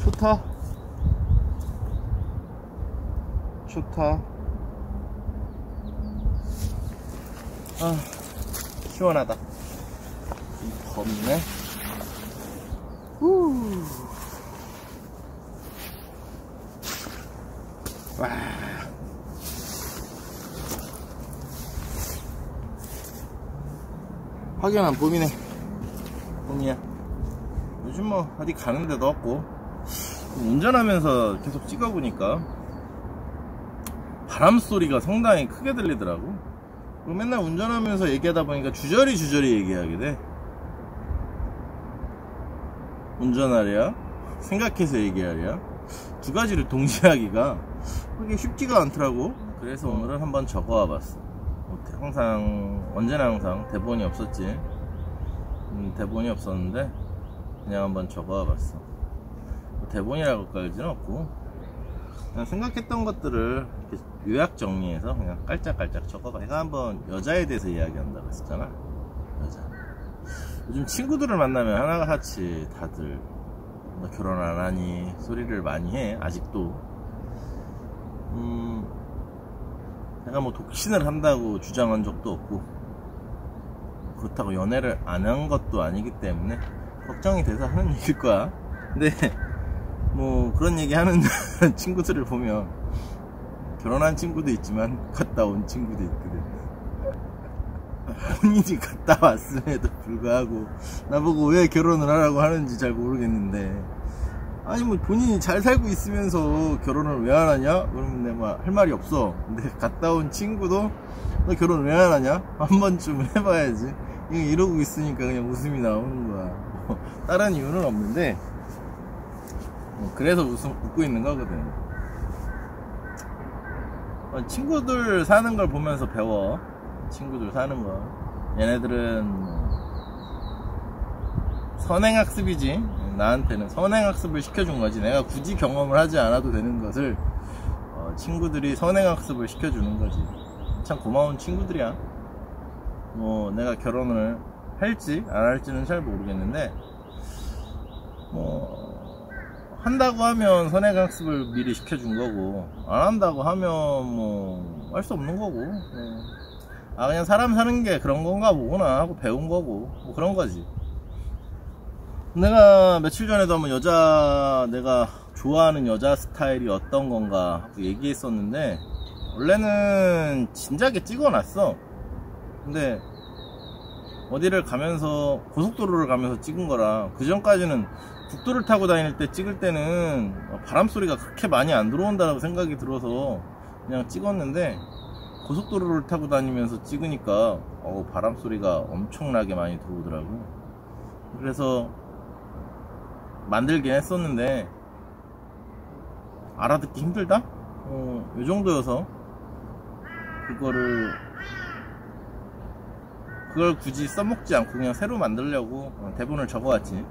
좋다. 좋다. 시원하다. 덥네. 와. 확연한 봄이네. 봄이야. 요즘 뭐 어디 가는 데도 없고, 운전하면서 계속 찍어보니까 바람 소리가 상당히 크게 들리더라고. 맨날 운전하면서 얘기하다 보니까 주저리 얘기하게 돼. 운전하랴, 생각해서 얘기하랴, 두 가지를 동시에 하기가 그게 쉽지가 않더라고. 그래서 오늘은 한번 적어와 봤어. 항상, 언제나 항상 대본이 없었지. 대본이 없었는데 그냥 한번 적어와 봤어. 대본이라고 깔지는 없고, 그냥 생각했던 것들을 이렇게 요약 정리해서 그냥 깔짝깔짝 적어봐. 내가 한번 여자에 대해서 이야기한다고 했었잖아. 여자. 요즘 친구들을 만나면 하나같이 다들 너 결혼 안 하니 소리를 많이 해. 아직도. 내가 뭐 독신을 한다고 주장한 적도 없고, 그렇다고 연애를 안 한 것도 아니기 때문에 걱정이 돼서 하는 얘기일 거야. 근데 뭐 그런 얘기 하는 친구들을 보면 결혼한 친구도 있지만 갔다 온 친구도 있거든. 본인이 갔다 왔음에도 불구하고 나보고 왜 결혼을 하라고 하는지 잘 모르겠는데, 아니 뭐 본인이 잘 살고 있으면서 결혼을 왜 안 하냐? 그러면 내가 할 말이 없어. 근데 갔다 온 친구도 너 결혼 왜 안 하냐? 한 번쯤 해봐야지. 이러고 있으니까 그냥 웃음이 나오는 거야. 다른 이유는 없는데 그래서 웃고 있는 거거든. 친구들 사는 걸 보면서 배워. 친구들 사는 거. 얘네들은 선행학습이지. 나한테는 선행학습을 시켜준 거지. 내가 굳이 경험을 하지 않아도 되는 것을 친구들이 선행학습을 시켜주는 거지. 참 고마운 친구들이야. 뭐 내가 결혼을 할지 안 할지는 잘 모르겠는데, 뭐 한다고 하면 선행학습을 미리 시켜준 거고, 안 한다고 하면 뭐 할 수 없는 거고, 그냥 사람 사는 게 그런 건가 보구나 하고 배운 거고, 뭐 그런 거지. 내가 며칠 전에도 한번 내가 좋아하는 여자 스타일이 어떤 건가 하고 얘기했었는데, 원래는 진작에 찍어놨어. 근데 어디를 가면서, 고속도로를 가면서 찍은 거라, 그 전까지는 국도를 타고 다닐 때 찍을 때는 바람 소리가 그렇게 많이 안 들어온다고 생각이 들어서 그냥 찍었는데, 고속도로를 타고 다니면서 찍으니까 바람 소리가 엄청나게 많이 들어오더라고. 그래서 만들긴 했었는데 알아듣기 힘들다? 이 정도여서 그걸 굳이 써먹지 않고 그냥 새로 만들려고 대본을 적어왔지.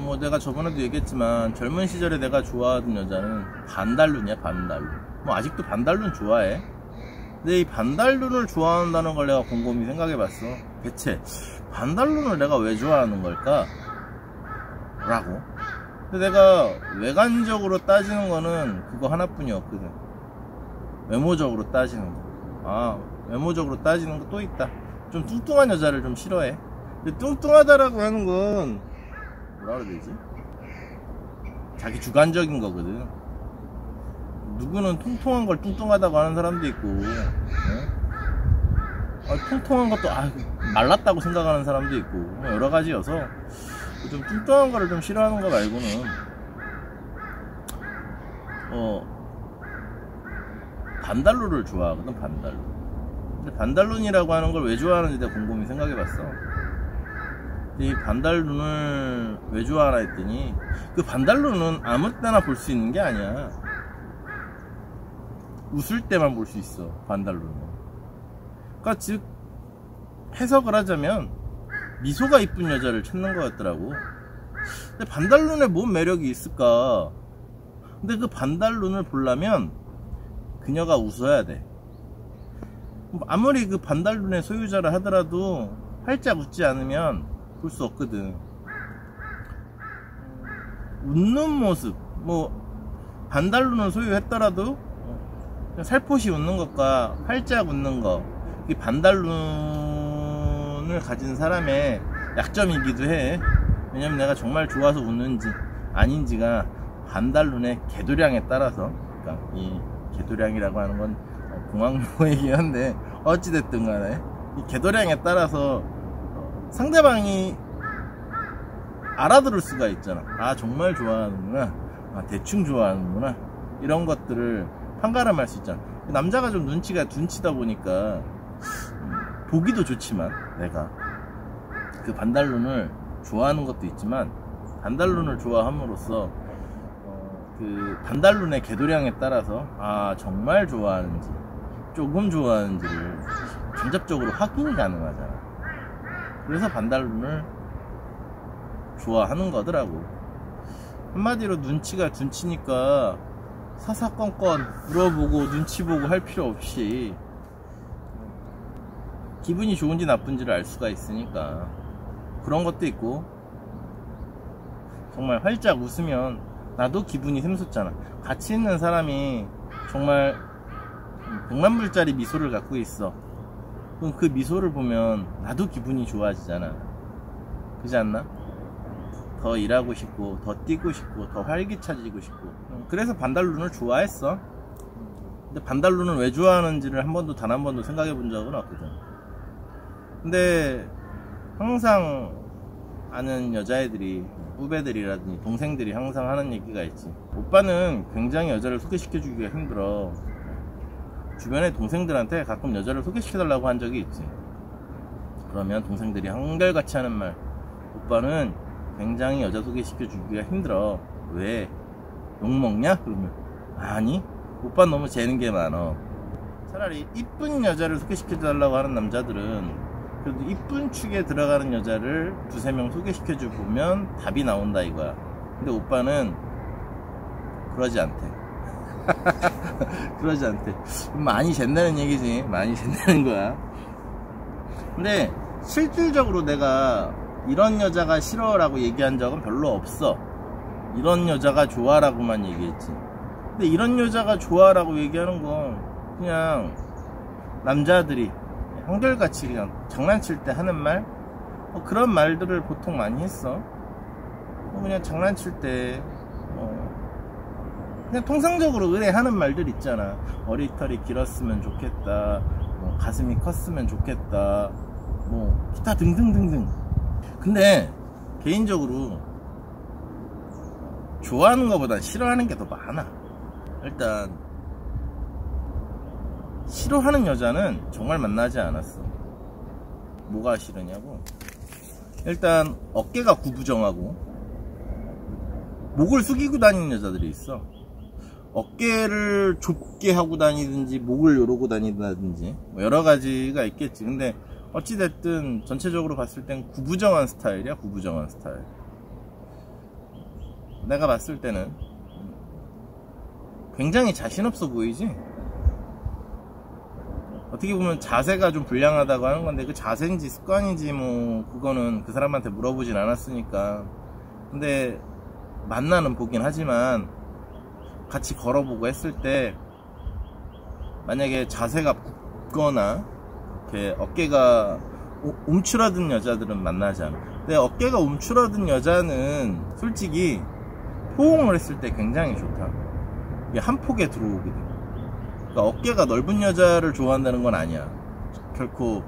뭐 내가 저번에도 얘기했지만 젊은 시절에 내가 좋아하던 여자는 반달룬이야. 반달룬. 뭐 아직도 반달룬 좋아해. 근데 이 반달룬을 좋아한다는 걸 내가 곰곰이 생각해봤어. 대체 반달룬을 내가 왜 좋아하는 걸까? 라고. 근데 내가 외관적으로 따지는 거는 그거 하나뿐이었거든. 외모적으로 따지는 거. 외모적으로 따지는 거 또 있다. 좀 뚱뚱한 여자를 좀 싫어해. 근데 뚱뚱하다라고 하는 건 뭐라 그래야 되지? 자기 주관적인 거거든. 누구는 통통한 걸 뚱뚱하다고 하는 사람도 있고, 통통한 것도 말랐다고 생각하는 사람도 있고, 여러 가지여서 좀 뚱뚱한 거를 좀 싫어하는 거 말고는 반달룬을 좋아하거든. 반달룬. 근데 반달룬이라고 하는 걸 왜 좋아하는지 내가 곰곰이 생각해봤어. 이 반달룬을 왜 좋아하나 했더니, 그 반달룬은 아무 때나 볼 수 있는 게 아니야. 웃을 때만 볼 수 있어, 반달룬은. 그러니까 즉 해석을 하자면 미소가 이쁜 여자를 찾는 거였더라고. 근데 반달룬에 뭔 매력이 있을까? 근데 그 반달룬을 보려면 그녀가 웃어야 돼. 아무리 그 반달룬의 소유자를 하더라도 활짝 웃지 않으면 볼 수 없거든. 웃는 모습, 뭐 반달눈을 소유했더라도 살포시 웃는 것과 활짝 웃는 것, 이 반달눈을 가진 사람의 약점이기도 해. 왜냐면 내가 정말 좋아서 웃는지 아닌지가 반달눈의 개도량에 따라서, 그러니까 이 개도량이라고 하는 건 공학용어이긴 한데 어찌됐든 간에 이 개도량에 따라서 상대방이 알아들을 수가 있잖아. 아, 정말 좋아하는구나, 아, 대충 좋아하는구나, 이런 것들을 판가름할 수 있잖아. 남자가 좀 눈치가 둔치다 보니까 보기도 좋지만, 내가 그 반달눈을 좋아하는 것도 있지만, 반달눈을 좋아함으로써 그 반달눈의 개도량에 따라서 아, 정말 좋아하는지 조금 좋아하는지를 간접적으로 확인이 가능하잖아. 그래서 반달눈을 좋아하는 거더라고. 한마디로 눈치가 둔치니까 사사건건 물어보고 눈치 보고 할 필요 없이 기분이 좋은지 나쁜지를 알 수가 있으니까. 그런 것도 있고, 정말 활짝 웃으면 나도 기분이 샘솟잖아. 같이 있는 사람이 정말 100만 불짜리 미소를 갖고 있어. 그럼 그 미소를 보면 나도 기분이 좋아지잖아. 그렇지 않나? 더 일하고 싶고, 더 뛰고 싶고, 더 활기차지고 싶고. 그래서 반달눈을 좋아했어. 근데 반달눈을 왜 좋아하는지를 단 한 번도 생각해 본 적은 없거든. 근데 항상 아는 여자애들이, 후배들이라든지 동생들이 항상 하는 얘기가 있지. 오빠는 굉장히 여자를 소개시켜 주기가 힘들어. 주변의 동생들한테 가끔 여자를 소개시켜 달라고 한 적이 있지. 그러면 동생들이 한결같이 하는 말, 오빠는 굉장히 여자 소개시켜 주기가 힘들어. 왜? 욕먹냐? 그러면 아니, 오빠 너무 재는 게 많어. 차라리 이쁜 여자를 소개시켜 달라고 하는 남자들은 그래도 이쁜 축에 들어가는 여자를 2~3명 소개시켜 주 보면 답이 나온다 이거야. 근데 오빠는 그러지 않대. 그러지 않대. 많이 잰다는 얘기지. 많이 잰다는 거야. 근데 실질적으로 내가 이런 여자가 싫어라고 얘기한 적은 별로 없어. 이런 여자가 좋아라고만 얘기했지. 근데 이런 여자가 좋아라고 얘기하는 건 그냥 남자들이 한결같이 그냥 장난칠 때 하는 말, 그런 말들을 보통 많이 했어. 그냥 장난칠 때 그냥 통상적으로 의뢰하는 말들 있잖아. 머리털이 길었으면 좋겠다, 가슴이 컸으면 좋겠다, 기타 등등등등. 근데 개인적으로 좋아하는 것보다 싫어하는 게 더 많아. 일단 싫어하는 여자는 정말 만나지 않았어. 뭐가 싫으냐고, 일단 어깨가 구부정하고 목을 숙이고 다니는 여자들이 있어. 어깨를 좁게 하고 다니든지 목을 요러고 다니든지 여러 가지가 있겠지. 근데 어찌됐든 전체적으로 봤을 땐 구부정한 스타일이야. 구부정한 스타일. 내가 봤을 때는 굉장히 자신 없어 보이지. 어떻게 보면 자세가 좀 불량하다고 하는 건데, 그 자세인지 습관인지 그거는 그 사람한테 물어보진 않았으니까. 근데 만나는 보긴 하지만 같이 걸어보고 했을 때 만약에 자세가 굽거나 이렇게 어깨가 움츠러든 여자들은 만나지 않아. 근데 어깨가 움츠러든 여자는 솔직히 포옹을 했을 때 굉장히 좋다. 이게 한 폭에 들어오거든. 그러니까 어깨가 넓은 여자를 좋아한다는 건 아니야. 결코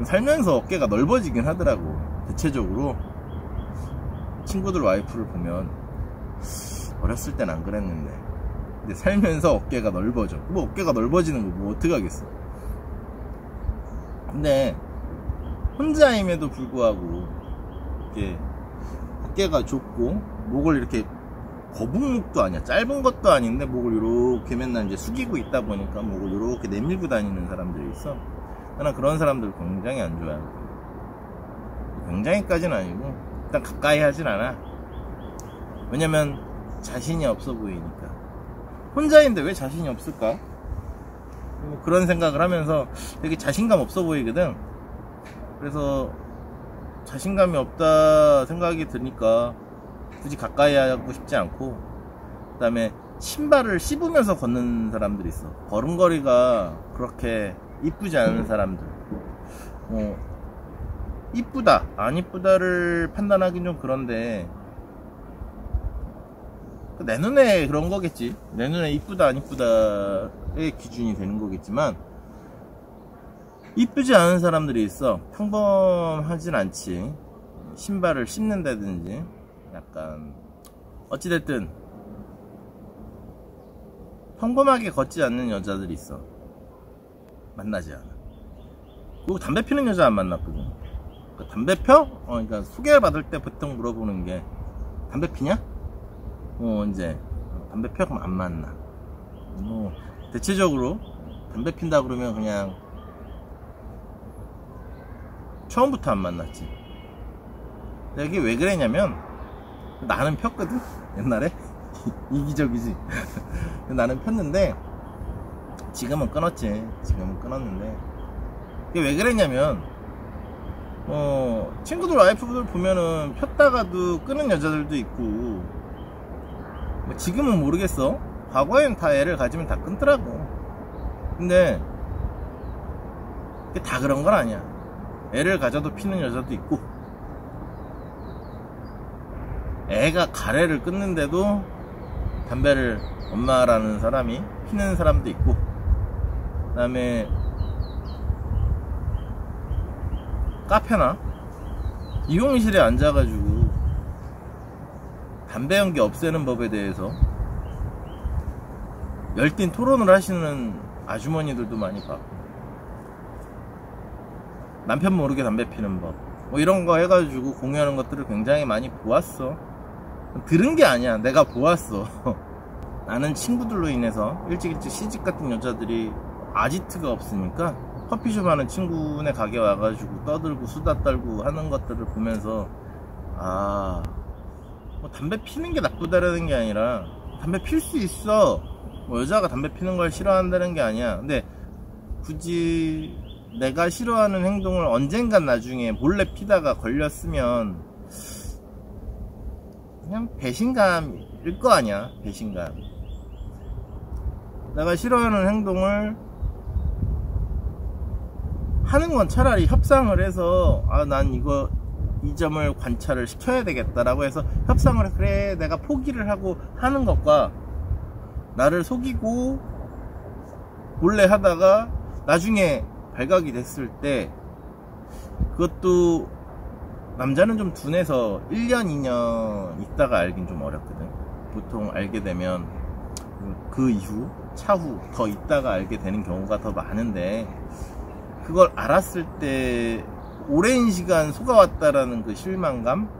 살면서 어깨가 넓어지긴 하더라고. 대체적으로 친구들 와이프를 보면 어렸을 땐 안 그랬는데 근데 살면서 어깨가 넓어져. 어깨가 넓어지는 거 어떡하겠어. 근데 혼자임에도 불구하고 이렇게 어깨가 좁고 목을 이렇게 거북목도 아니야. 짧은 것도 아닌데 목을 이렇게 맨날 이제 숙이고 있다 보니까 목을 이렇게 내밀고 다니는 사람들이 있어. 나는 그런 사람들 굉장히 안 좋아하거든. 굉장히까지는 아니고 일단 가까이 하진 않아. 왜냐면 자신이 없어 보이니까. 혼자인데 왜 자신이 없을까? 그런 생각을 하면서 되게 자신감 없어 보이거든. 그래서 자신감이 없다 생각이 드니까 굳이 가까이 하고 싶지 않고, 그 다음에 신발을 씹으면서 걷는 사람들이 있어. 걸음걸이가 그렇게 이쁘지 않은 사람들. 이쁘다 안 이쁘다를 판단하긴 좀 그런데, 내 눈에 그런 거겠지. 내 눈에 이쁘다 안 이쁘다의 기준이 되는 거겠지만, 이쁘지 않은 사람들이 있어. 평범하진 않지. 신발을 씹는다든지, 약간 어찌됐든 평범하게 걷지 않는 여자들이 있어. 만나지 않아. 그리고 담배 피는 여자 안 만났거든. 담배 펴? 그러니까 소개받을 때 보통 물어보는 게 담배 피냐? 이제 담배 펴? 그럼 안 만나. 대체적으로 담배 핀다 그러면 그냥 처음부터 안 만났지. 이게 왜 그랬냐면, 나는 폈거든 옛날에. 이기적이지. 나는 폈는데 지금은 끊었지. 지금은 끊었는데, 이게 왜 그랬냐면, 친구들 와이프들 보면은 폈다가도 끊은 여자들도 있고, 지금은 모르겠어. 과거엔 다 애를 가지면 다 끊더라고. 근데 다 그런 건 아니야. 애를 가져도 피는 여자도 있고, 애가 가래를 끊는데도 담배를 엄마라는 사람이 피는 사람도 있고, 그 다음에 카페나 이용실에 앉아가지고 담배 연기 없애는 법에 대해서 열띤 토론을 하시는 아주머니들도 많이 봤고, 남편 모르게 담배 피는 법, 이런 거 해가지고 공유하는 것들을 굉장히 많이 보았어. 들은 게 아니야, 내가 보았어. 나는 친구들로 인해서 일찍 시집 같은 여자들이 아지트가 없으니까 커피숍 하는 친구네 가게 와가지고 떠들고 수다 떨고 하는 것들을 보면서, 담배 피는 게 나쁘다라는 게 아니라, 담배 필 수 있어. 여자가 담배 피는 걸 싫어한다는 게 아니야. 근데 굳이 내가 싫어하는 행동을 언젠간 나중에 몰래 피다가 걸렸으면 그냥 배신감일 거 아니야. 배신감. 내가 싫어하는 행동을 하는 건 차라리 협상을 해서, 난 이 점을 관찰을 시켜야 되겠다라고 해서 협상을 해서, 그래 내가 포기를 하고 하는 것과, 나를 속이고 몰래 하다가 나중에 발각이 됐을 때, 그것도 남자는 좀 둔해서 1년 2년 있다가 알긴 좀 어렵거든. 보통 알게 되면 그 이후 차후 더 있다가 알게 되는 경우가 더 많은데, 그걸 알았을 때 오랜 시간 속아왔다라는 그 실망감,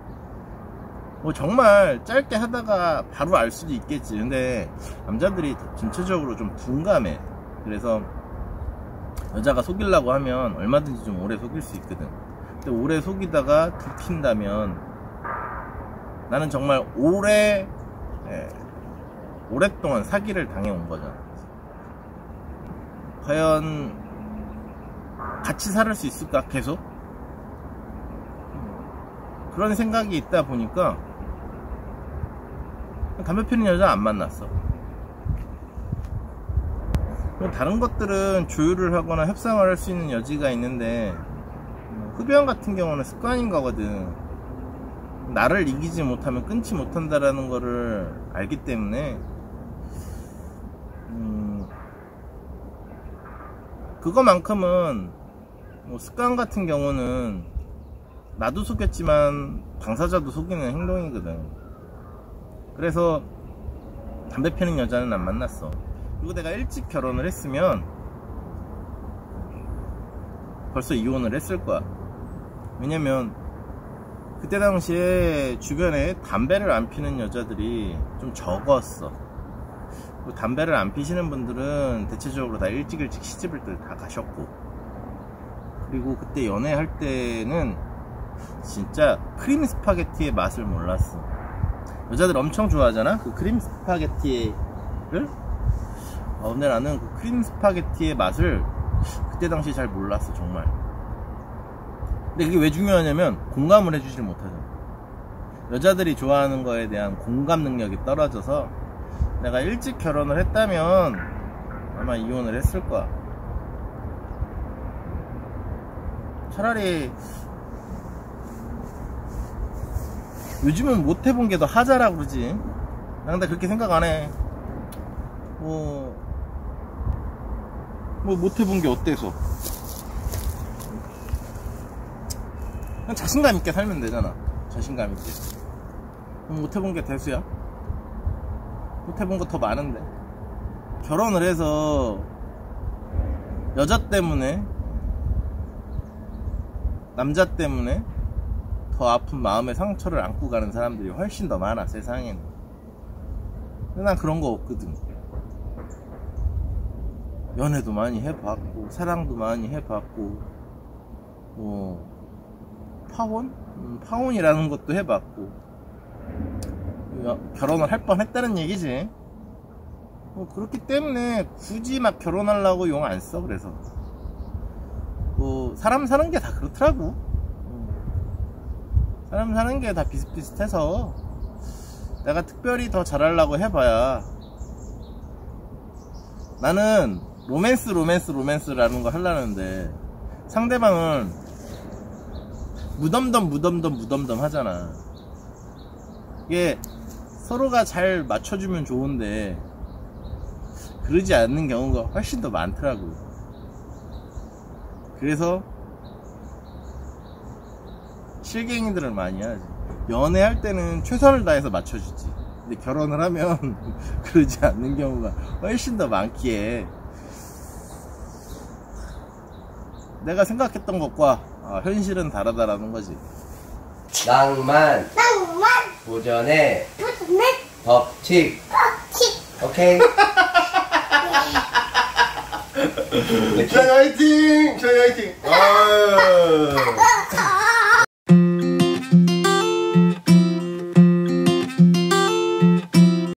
정말 짧게 하다가 바로 알 수도 있겠지. 근데 남자들이 전체적으로 좀 둔감해. 그래서 여자가 속이려고 하면 얼마든지 좀 오래 속일 수 있거든. 근데 오래 속이다가 들킨다면, 나는 정말 오랫동안 사기를 당해온 거잖아. 과연 같이 살 수 있을까? 계속? 그런 생각이 있다 보니까 담배 피는 여자 안 만났어. 다른 것들은 조율을 하거나 협상을 할 수 있는 여지가 있는데, 흡연 같은 경우는 습관인 거거든. 나를 이기지 못하면 끊지 못한다라는 거를 알기 때문에, 그거만큼은 습관 같은 경우는 나도 속였지만 당사자도 속이는 행동이거든. 그래서 담배 피는 여자는 안 만났어. 그리고 내가 일찍 결혼을 했으면 벌써 이혼을 했을 거야. 왜냐면 그때 당시에 주변에 담배를 안 피는 여자들이 좀 적었어. 담배를 안 피시는 분들은 대체적으로 다 일찍 시집을 다 가셨고, 그리고 그때 연애할 때는 진짜 크림 스파게티의 맛을 몰랐어. 여자들 엄청 좋아하잖아, 그 크림 스파게티를. 근데 나는 그 크림 스파게티의 맛을 그때 당시 잘 몰랐어, 정말. 근데 그게 왜 중요하냐면 공감을 해주질 못하잖아. 여자들이 좋아하는 거에 대한 공감 능력이 떨어져서 내가 일찍 결혼을 했다면 아마 이혼을 했을 거야. 차라리 요즘은 못 해본 게 더 하자라고 그러지. 나 근데 그렇게 생각 안 해. 뭐 못 해본 게 어때서. 그냥 자신감 있게 살면 되잖아. 자신감 있게. 못 해본 게 대수야? 못 해본 거 더 많은데. 결혼을 해서 여자 때문에, 남자 때문에 더 아픈 마음의 상처를 안고 가는 사람들이 훨씬 더 많아, 세상에는. 근데 난 그런 거 없거든. 연애도 많이 해봤고, 사랑도 많이 해봤고, 파혼? 파혼이라는 것도 해봤고, 결혼을 할 뻔 했다는 얘기지. 그렇기 때문에 굳이 막 결혼하려고 용 안 써. 그래서 사람 사는 게 다 그렇더라고. 사람 사는 게 다 비슷비슷해서 내가 특별히 더 잘하려고 해봐야, 나는 로맨스라는 거 하려는데 상대방은 무덤덤 하잖아. 이게 서로가 잘 맞춰주면 좋은데 그러지 않는 경우가 훨씬 더 많더라고. 그래서 실갱이들을 많이 하지. 연애할 때는 최선을 다해서 맞춰주지. 근데 결혼을 하면 그러지 않는 경우가 훨씬 더 많기에 내가 생각했던 것과 현실은 다르다라는 거지. 낭만 도전의 법칙. 오케이. 저희 화이팅! 저희 화이팅!